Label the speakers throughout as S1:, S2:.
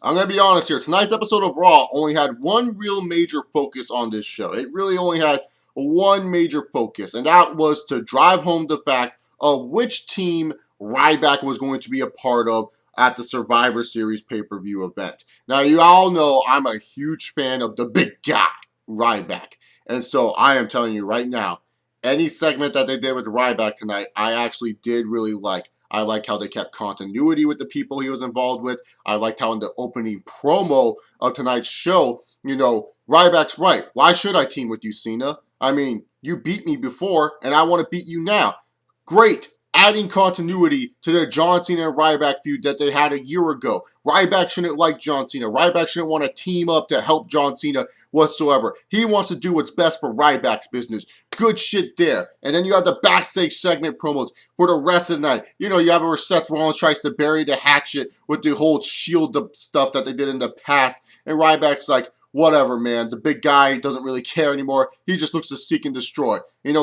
S1: I'm going to be honest here. Tonight's episode of Raw only had one real major focus on this show. It really only had one major focus, and that was to drive home the fact of which team Ryback was going to be a part of at the Survivor Series pay-per-view event. Now, you all know I'm a huge fan of the big guy, Ryback. And so I am telling you right now, any segment that they did with Ryback tonight, I actually did really like. I liked how they kept continuity with the people he was involved with. I liked how in the opening promo of tonight's show, Ryback's right. Why should I team with you, Cena? I mean, you beat me before, and I want to beat you now. Great. Adding continuity to the John Cena and Ryback feud that they had a year ago. Ryback shouldn't like John Cena. Ryback shouldn't want to team up to help John Cena whatsoever. He wants to do what's best for Ryback's business. Good shit there. And then you have the backstage segment promos for the rest of the night. You have where Seth Rollins tries to bury the hatchet with the whole Shield stuff that they did in the past. And Ryback's like, whatever, man. The big guy doesn't really care anymore. He just looks to seek and destroy.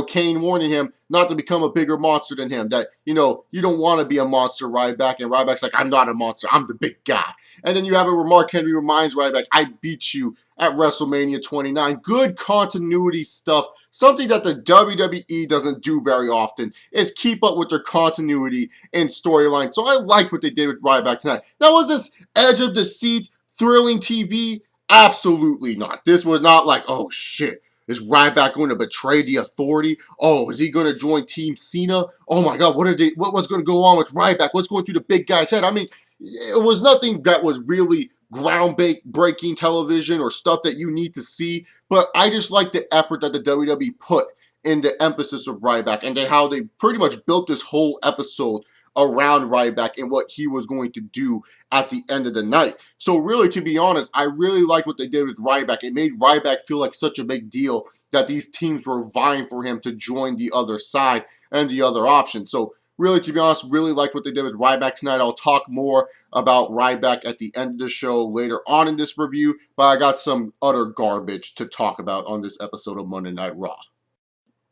S1: Kane warning him not to become a bigger monster than him. That, you don't want to be a monster, Ryback. And Ryback's like, I'm not a monster. I'm the big guy. And then you have it where Mark Henry reminds Ryback, I beat you at WrestleMania 29. Good continuity stuff. Something that the WWE doesn't do very often is keep up with their continuity and storyline. So I like what they did with Ryback tonight. Now, was this edge of the seat, thrilling TV? Absolutely not. This was not like, oh shit, is Ryback going to betray the authority? Oh, is he going to join Team Cena? Oh my God, what's going to go on with Ryback? What's going through the big guy's head? I mean, it was nothing that was really ground-breaking television or stuff that you need to see, but I just like the effort that the WWE put in the emphasis of Ryback and how they pretty much built this whole episode around Ryback and what he was going to do at the end of the night. So really, to be honest, I really like what they did with Ryback. It made Ryback feel like such a big deal that these teams were vying for him to join the other side and the other option. So really, to be honest, really like what they did with Ryback tonight. I'll talk more about Ryback at the end of the show later on in this review, but I got some utter garbage to talk about on this episode of Monday Night Raw.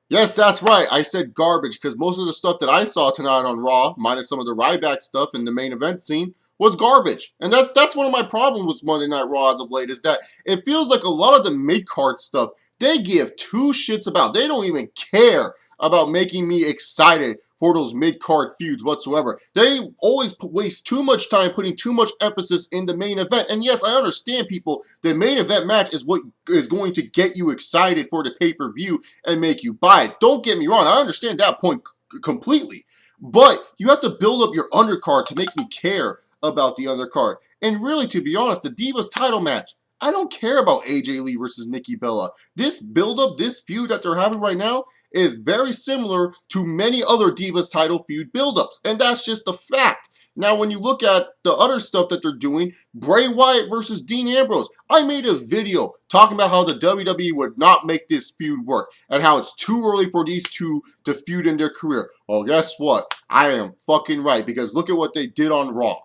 S1: Yes, that's right. I said garbage because most of the stuff that I saw tonight on Raw, minus some of the Ryback stuff in the main event scene, was garbage. And that's one of my problems with Monday Night Raw as of late, is that it feels like a lot of the mid-card stuff, they give two shits about. They don't even care about making me excited for those mid-card feuds whatsoever. They always waste too much time putting too much emphasis in the main event. And yes, I understand, people, the main event match is what is going to get you excited for the pay-per-view and make you buy it. Don't get me wrong, I understand that point completely. But you have to build up your undercard to make me care about the undercard. And really, to be honest, the Divas title match, I don't care about AJ Lee versus Nikki Bella. This build-up, this feud that they're having right now is very similar to many other Divas title feud build-ups, and that's just a fact. Now, when you look at the other stuff that they're doing, Bray Wyatt versus Dean Ambrose, I made a video talking about how the WWE would not make this feud work and how it's too early for these two to feud in their career. Well, guess what? I am fucking right, because look at what they did on Raw.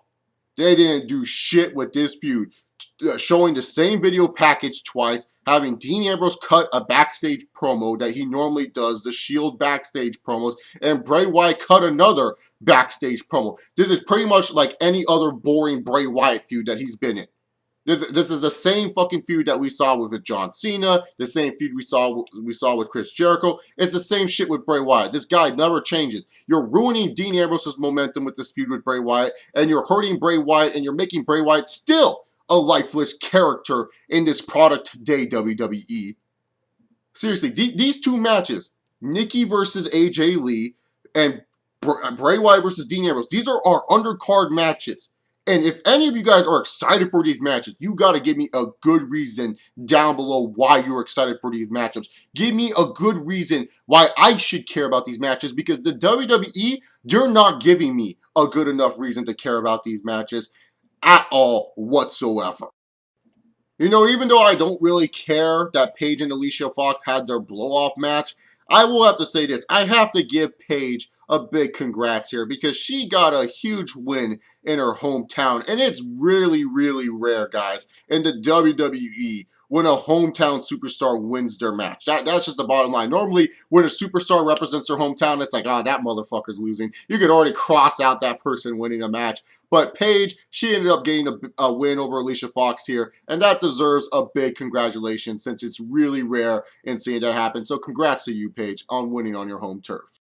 S1: They didn't do shit with this feud. Showing the same video package twice, having Dean Ambrose cut a backstage promo that he normally does, the Shield backstage promos, and Bray Wyatt cut another backstage promo. This is pretty much like any other boring Bray Wyatt feud that he's been in. This is the same fucking feud that we saw with John Cena, the same feud we saw with Chris Jericho. It's the same shit with Bray Wyatt. This guy never changes. You're ruining Dean Ambrose's momentum with this feud with Bray Wyatt, and you're hurting Bray Wyatt, and you're making Bray Wyatt still a lifeless character in this product today, WWE. Seriously, these two matches, Nikki versus AJ Lee and Bray Wyatt versus Dean Ambrose, these are our undercard matches. And if any of you guys are excited for these matches, you got to give me a good reason down below why you're excited for these matchups. Give me a good reason why I should care about these matches, because the WWE, they're not giving me a good enough reason to care about these matches at all whatsoever. Even though I don't really care that Paige and Alicia Fox had their blow-off match, I will have to say this. I have to give Paige a big congrats here, because she got a huge win in her hometown. And it's really, really rare, guys, in the WWE when a hometown superstar wins their match. That's just the bottom line. Normally, when a superstar represents their hometown, it's like, oh, that motherfucker's losing. You could already cross out that person winning a match. But Paige, she ended up getting a win over Alicia Fox here, and that deserves a big congratulations since it's really rare in seeing that happen. So congrats to you, Paige, on winning on your home turf.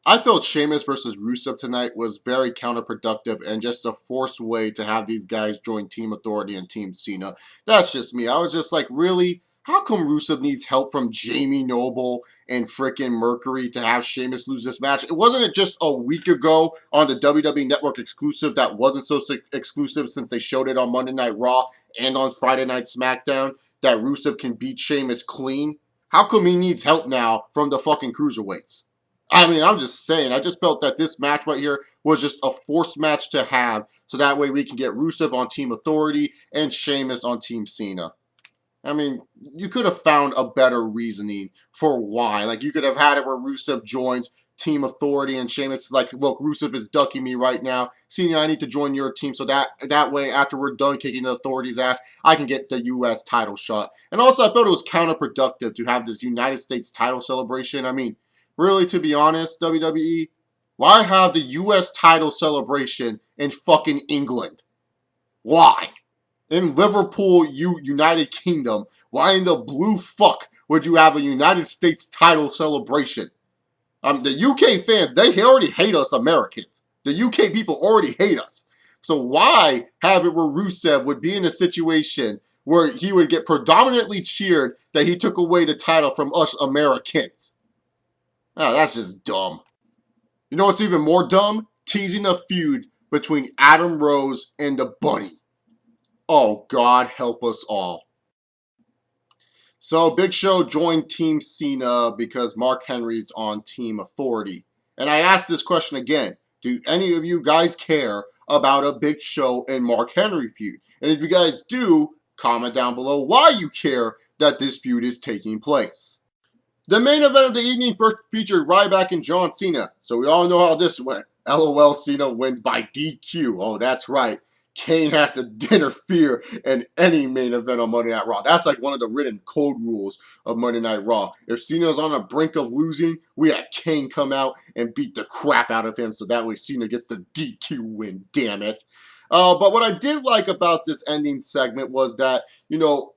S1: I felt Sheamus versus Rusev tonight was very counterproductive and just a forced way to have these guys join Team Authority and Team Cena. That's just me. I was just like, really? How come Rusev needs help from Jamie Noble and frickin' Mercury to have Sheamus lose this match? It wasn't it just a week ago on the WWE Network exclusive that wasn't so exclusive since they showed it on Monday Night Raw and on Friday Night SmackDown that Rusev can beat Sheamus clean? How come he needs help now from the fucking cruiserweights? I mean, I'm just saying, I just felt that this match right here was just a forced match to have, so that way we can get Rusev on Team Authority and Sheamus on Team Cena. I mean, you could have found a better reasoning for why. Like, you could have had it where Rusev joins Team Authority and Sheamus is like, look, Rusev is ducking me right now. Cena, I need to join your team so that way, after we're done kicking the Authority's ass, I can get the U.S. title shot. And also, I felt it was counterproductive to have this United States title celebration. I mean, really, to be honest, WWE, why have the U.S. title celebration in fucking England? Why? In Liverpool, United Kingdom, why in the blue fuck would you have a United States title celebration? The UK fans, they already hate us Americans. The UK people already hate us. So why have it where Rusev would be in a situation where he would get predominantly cheered that he took away the title from us Americans? Oh, that's just dumb. You know what's even more dumb? Teasing a feud between Adam Rose and the Bunny. Oh, God help us all. So, Big Show joined Team Cena because Mark Henry's on Team Authority. And I asked this question again. Do any of you guys care about a Big Show and Mark Henry feud? And if you guys do, comment down below why you care that this feud is taking place. The main event of the evening first featured Ryback and John Cena. So we all know how this went. LOL, Cena wins by DQ. Oh, that's right. Kane has to interfere in any main event on Monday Night Raw. That's like one of the written code rules of Monday Night Raw. If Cena's on the brink of losing, we have Kane come out and beat the crap out of him so that way Cena gets the DQ win, damn it. But what I did like about this ending segment was that, you know,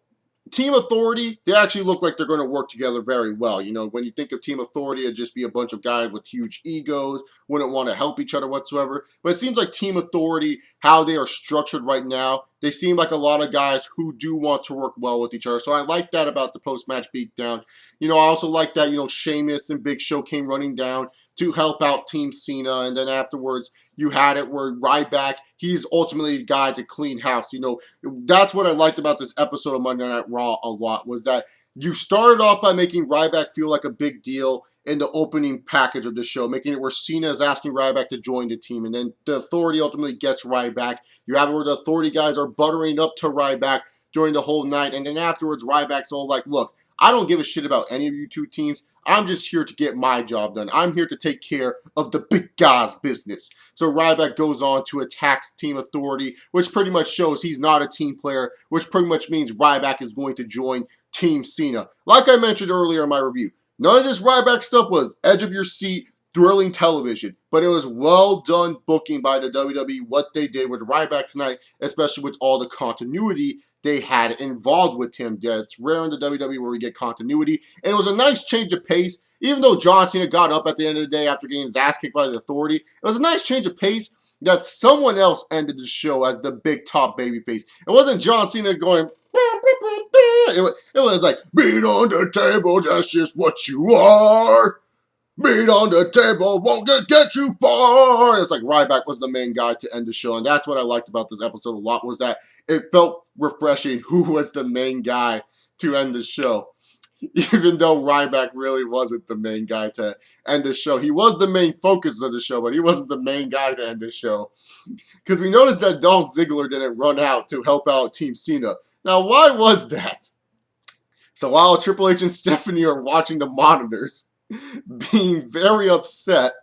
S1: Team Authority, they actually look like they're going to work together very well. You know, when you think of Team Authority, it'd just be a bunch of guys with huge egos, wouldn't want to help each other whatsoever. But it seems like Team Authority, how they are structured right now, they seem like a lot of guys who do want to work well with each other. So I like that about the post-match beatdown. You know, I also like that, you know, Sheamus and Big Show came running down to help out Team Cena. And then afterwards, you had it where Ryback, he's ultimately the guy to clean house. You know, that's what I liked about this episode of Monday Night Raw a lot, was that you started off by making Ryback feel like a big deal in the opening package of the show, making it where Cena is asking Ryback to join the team, and then the Authority ultimately gets Ryback. You have it where the Authority guys are buttering up to Ryback during the whole night, and then afterwards Ryback's all like, look, I don't give a shit about any of you two teams. I'm just here to get my job done. I'm here to take care of the big guy's business. So Ryback goes on to attack Team Authority, which pretty much shows he's not a team player, which pretty much means Ryback is going to join Team Cena. Like I mentioned earlier in my review, none of this Ryback stuff was edge of your seat, thrilling television, but it was well done booking by the WWE, what they did with Ryback tonight, especially with all the continuity they had involved with him. Yeah, it's rare in the WWE where we get continuity, and it was a nice change of pace. Even though John Cena got up at the end of the day after getting his ass kicked by the Authority, it was a nice change of pace that someone else ended the show as the big top babyface. It wasn't John Cena going, it was like, beat on the table, that's just what you are. Meat on the table won't get you far. It's like Ryback was the main guy to end the show, and that's what I liked about this episode a lot, was that it felt refreshing who was the main guy to end the show. Even though Ryback really wasn't the main guy to end the show. He was the main focus of the show, but he wasn't the main guy to end the show. Because we noticed that Dolph Ziggler didn't run out to help out Team Cena. Now, why was that? So while Triple H and Stephanie are watching the monitors, being very upset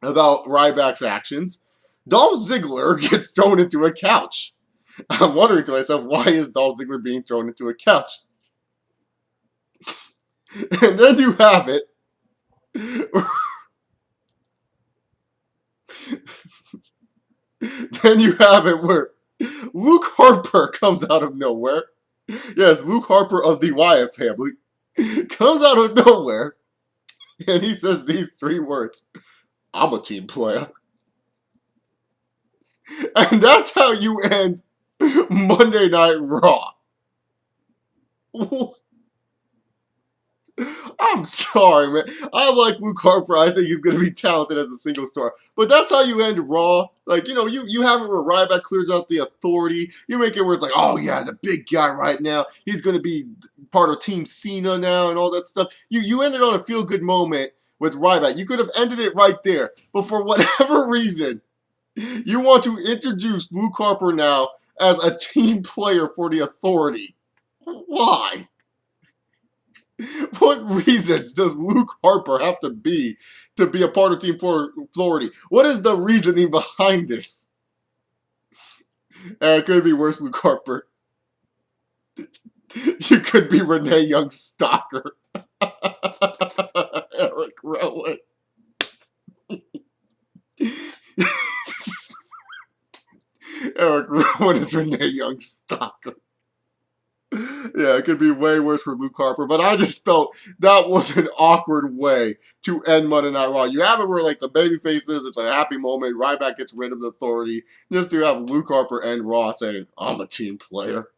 S1: about Ryback's actions, Dolph Ziggler gets thrown into a couch. I'm wondering to myself, why is Dolph Ziggler being thrown into a couch? And then you have it. Then you have it where Luke Harper comes out of nowhere. Yes, Luke Harper of the Wyatt family comes out of nowhere, and he says these 3 words: I'm a team player. And that's how you end Monday Night Raw. I'm sorry, man. I like Luke Harper. I think he's going to be talented as a single star. But that's how you end Raw. Like, you have it where Ryback clears out the Authority. You make it where it's like, oh, yeah, the big guy right now. He's going to be part of Team Cena now and all that stuff. You ended on a feel-good moment with Ryback. You could have ended it right there. But for whatever reason, you want to introduce Luke Harper now as a team player for the Authority. Why? What reasons does Luke Harper have to be a part of Team Authority? What is the reasoning behind this? It could be worse, Luke Harper. You could be Renee Young Stalker. Eric Rowan. Eric Rowan is Renee Young Stalker. Yeah, it could be way worse for Luke Harper, but I just felt that was an awkward way to end Monday Night Raw. You have it where, like, the baby faces, it's a happy moment, Ryback gets rid of the Authority, just to have Luke Harper end Raw saying, I'm a team player.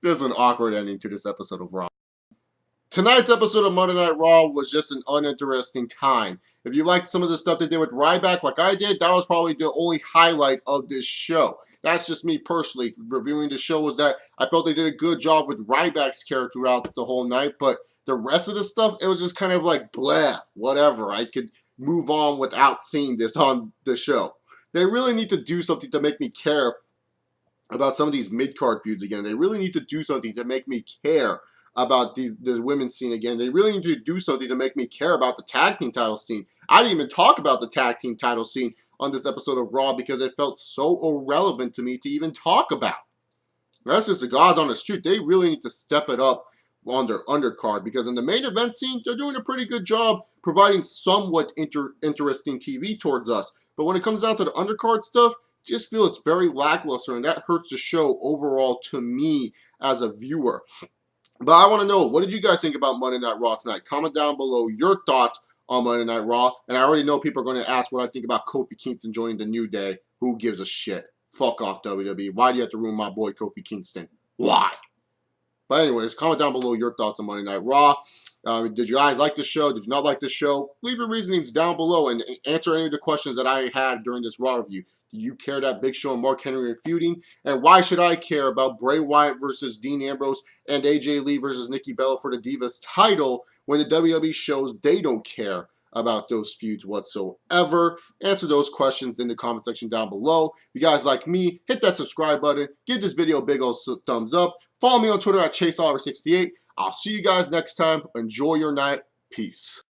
S1: Just an awkward ending to this episode of Raw. Tonight's episode of Monday Night Raw was just an uninteresting time. If you liked some of the stuff they did with Ryback like I did, that was probably the only highlight of this show. That's just me personally reviewing the show, was that I felt they did a good job with Ryback's character throughout the whole night, but the rest of the stuff, it was just kind of like, blah, whatever. I could move on without seeing this on the show. They really need to do something to make me care about some of these mid-card feuds again. They really need to do something to make me care about this women's scene again. They really need to do something to make me care about the tag team title scene. I didn't even talk about the tag team title scene on this episode of Raw because it felt so irrelevant to me to even talk about. That's just the God's honest truth. They really need to step it up on their undercard, because in the main event scene, they're doing a pretty good job providing somewhat interesting TV towards us. But when it comes down to the undercard stuff, just feel it's very lackluster, and that hurts the show overall to me as a viewer. But I want to know, what did you guys think about Monday Night Raw tonight? Comment down below your thoughts on Monday Night Raw. And I already know people are going to ask what I think about Kofi Kingston joining the New Day. Who gives a shit? Fuck off, WWE. Why do you have to ruin my boy Kofi Kingston? Why? But anyways, comment down below your thoughts on Monday Night Raw. Did you guys like the show? Did you not like the show? Leave your reasonings down below and answer any of the questions that I had during this Raw review. Do you care that Big Show and Mark Henry are feuding? And why should I care about Bray Wyatt versus Dean Ambrose and AJ Lee versus Nikki Bella for the Divas title when the WWE shows they don't care about those feuds whatsoever? Answer those questions in the comment section down below. If you guys like me, hit that subscribe button. Give this video a big old thumbs up. Follow me on Twitter at ChaseOliver68. I'll see you guys next time. Enjoy your night. Peace.